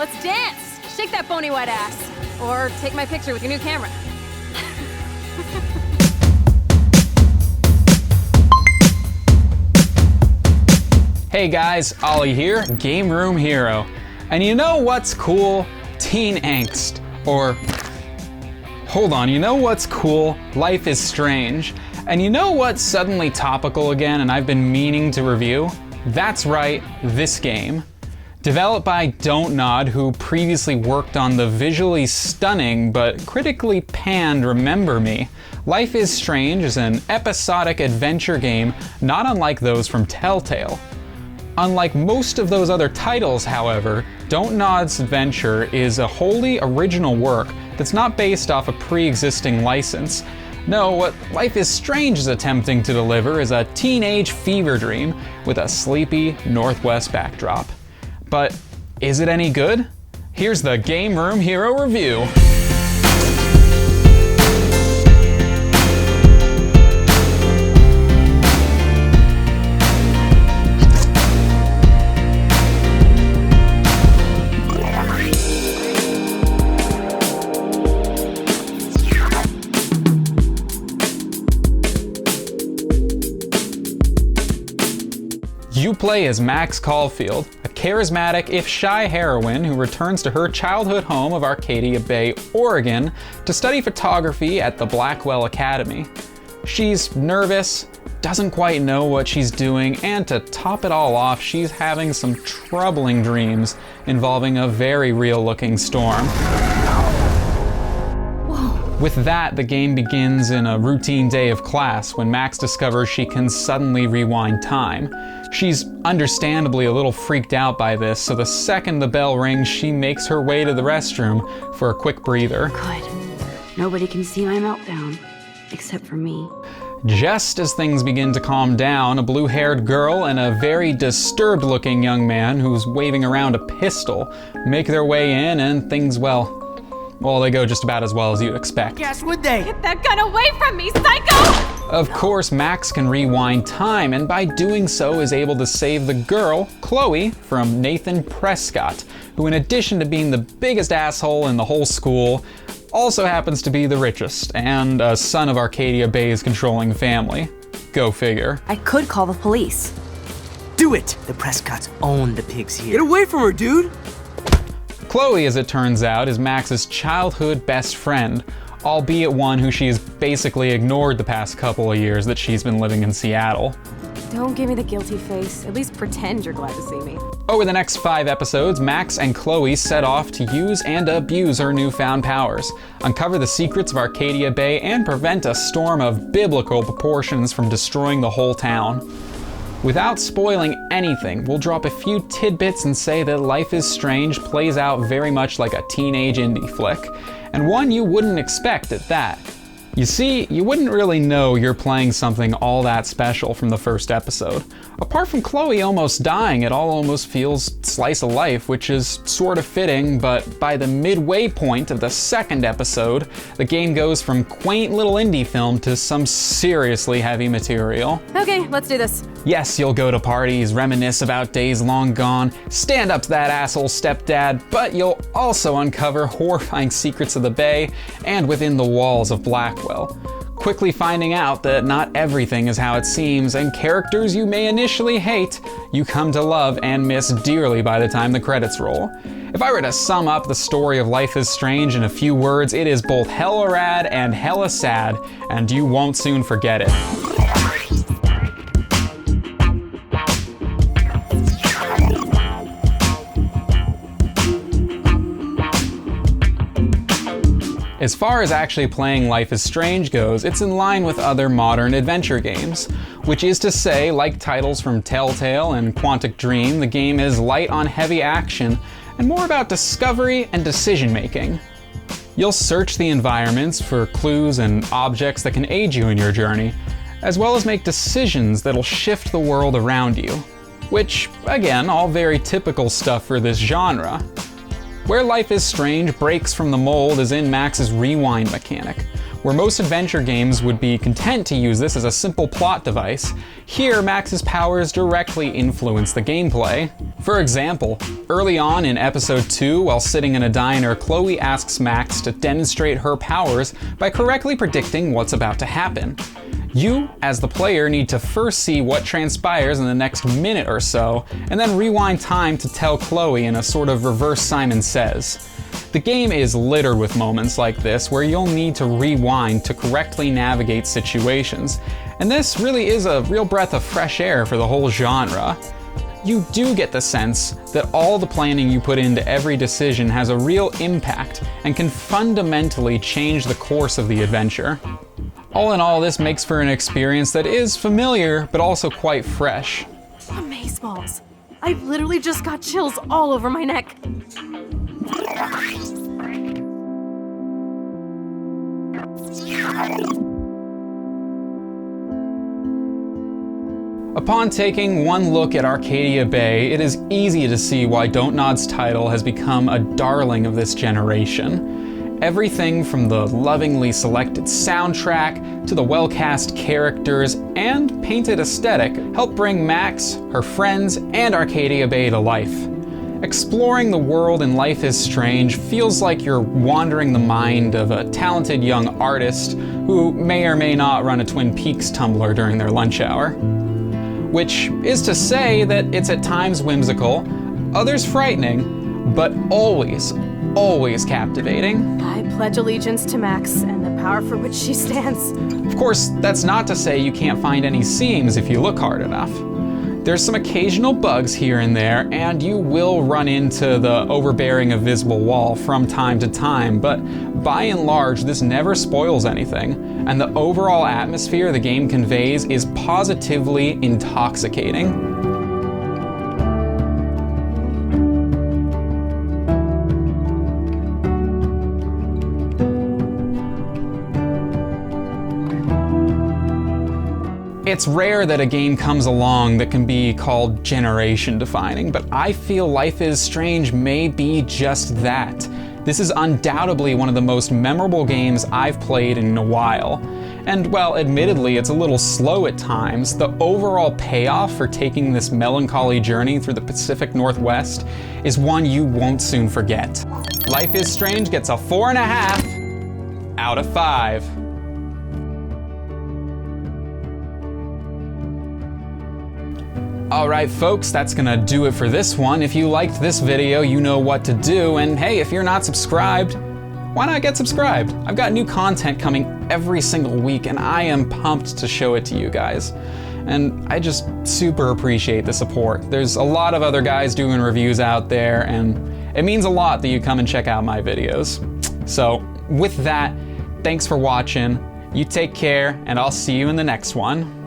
Let's dance! Shake that bony white ass. Or take my picture with your new camera. Hey guys, Ollie here, Game Room Hero. And you know what's cool? Teen angst. Or, hold on, you know what's cool? Life is Strange. And you know what's suddenly topical again and I've been meaning to review? That's right, this game. Developed by DONTNOD, who previously worked on the visually stunning but critically panned Remember Me, Life is Strange is an episodic adventure game not unlike those from Telltale. Unlike most of those other titles, however, DONTNOD's adventure is a wholly original work that's not based off a pre-existing license. No, what Life is Strange is attempting to deliver is a teenage fever dream with a sleepy Northwest backdrop. But is it any good? Here's the Game Room Hero review. You play as Max Caulfield, a charismatic, if shy heroine who returns to her childhood home of Arcadia Bay, Oregon, to study photography at the Blackwell Academy. She's nervous, doesn't quite know what she's doing, and to top it all off, she's having some troubling dreams involving a very real-looking storm. With that, the game begins in a routine day of class when Max discovers she can suddenly rewind time. She's understandably a little freaked out by this, so the second the bell rings, she makes her way to the restroom for a quick breather. Good. Nobody can see my meltdown, except for me. Just as things begin to calm down, a blue-haired girl and a very disturbed-looking young man who's waving around a pistol make their way in, and things, well, they go just about as well as you'd expect. Yes, would they? Get that gun away from me, psycho! Of course, Max can rewind time, and by doing so is able to save the girl, Chloe, from Nathan Prescott, who in addition to being the biggest asshole in the whole school, also happens to be the richest, and a son of Arcadia Bay's controlling family. Go figure. I could call the police. Do it! The Prescotts own the pigs here. Get away from her, dude! Chloe, as it turns out, is Max's childhood best friend, albeit one who she has basically ignored the past couple of years that she's been living in Seattle. Don't give me the guilty face. At least pretend you're glad to see me. Over the next 5 episodes, Max and Chloe set off to use and abuse her newfound powers, uncover the secrets of Arcadia Bay, and prevent a storm of biblical proportions from destroying the whole town. Without spoiling anything, we'll drop a few tidbits and say that Life is Strange plays out very much like a teenage indie flick, and one you wouldn't expect at that. You see, you wouldn't really know you're playing something all that special from the first episode. Apart from Chloe almost dying, it all almost feels slice of life, which is sort of fitting, but by the midway point of the second episode, the game goes from quaint little indie film to some seriously heavy material. Okay, let's do this. Yes, you'll go to parties, reminisce about days long gone, stand up to that asshole stepdad, but you'll also uncover horrifying secrets of the Bay and within the walls of Blackwell. Quickly finding out that not everything is how it seems, and characters you may initially hate, you come to love and miss dearly by the time the credits roll. If I were to sum up the story of Life is Strange in a few words, it is both hella rad and hella sad, and you won't soon forget it. As far as actually playing Life is Strange goes, it's in line with other modern adventure games. Which is to say, like titles from Telltale and Quantic Dream, the game is light on heavy action and more about discovery and decision making. You'll search the environments for clues and objects that can aid you in your journey, as well as make decisions that'll shift the world around you. Which, again, all very typical stuff for this genre. Where Life is Strange breaks from the mold is in Max's rewind mechanic. Where most adventure games would be content to use this as a simple plot device, here Max's powers directly influence the gameplay. For example, early on in episode 2, while sitting in a diner, Chloe asks Max to demonstrate her powers by correctly predicting what's about to happen. You, as the player, need to first see what transpires in the next minute or so, and then rewind time to tell Chloe in a sort of reverse Simon Says. The game is littered with moments like this where you'll need to rewind to correctly navigate situations, and this really is a real breath of fresh air for the whole genre. You do get the sense that all the planning you put into every decision has a real impact and can fundamentally change the course of the adventure. All in all, this makes for an experience that is familiar, but also quite fresh. Amazeballs. I literally just got chills all over my neck. Upon taking one look at Arcadia Bay, it is easy to see why DONTNOD's title has become a darling of this generation. Everything from the lovingly selected soundtrack to the well-cast characters and painted aesthetic help bring Max, her friends, and Arcadia Bay to life. Exploring the world in Life is Strange feels like you're wandering the mind of a talented young artist who may or may not run a Twin Peaks Tumblr during their lunch hour. Which is to say that it's at times whimsical, others frightening, but always, always captivating. I pledge allegiance to Max and the power for which she stands. Of course, that's not to say you can't find any seams if you look hard enough. There's some occasional bugs here and there, and you will run into the overbearing invisible wall from time to time, but by and large, this never spoils anything, and the overall atmosphere the game conveys is positively intoxicating. It's rare that a game comes along that can be called generation defining, but I feel Life is Strange may be just that. This is undoubtedly one of the most memorable games I've played in a while. And while admittedly it's a little slow at times, the overall payoff for taking this melancholy journey through the Pacific Northwest is one you won't soon forget. Life is Strange gets a 4.5 out of 5. Alright folks, that's gonna do it for this one. If you liked this video, you know what to do, and hey, if you're not subscribed, why not get subscribed? I've got new content coming every single week, and I am pumped to show it to you guys. And I just super appreciate the support. There's a lot of other guys doing reviews out there, and it means a lot that you come and check out my videos. So, with that, thanks for watching, you take care, and I'll see you in the next one.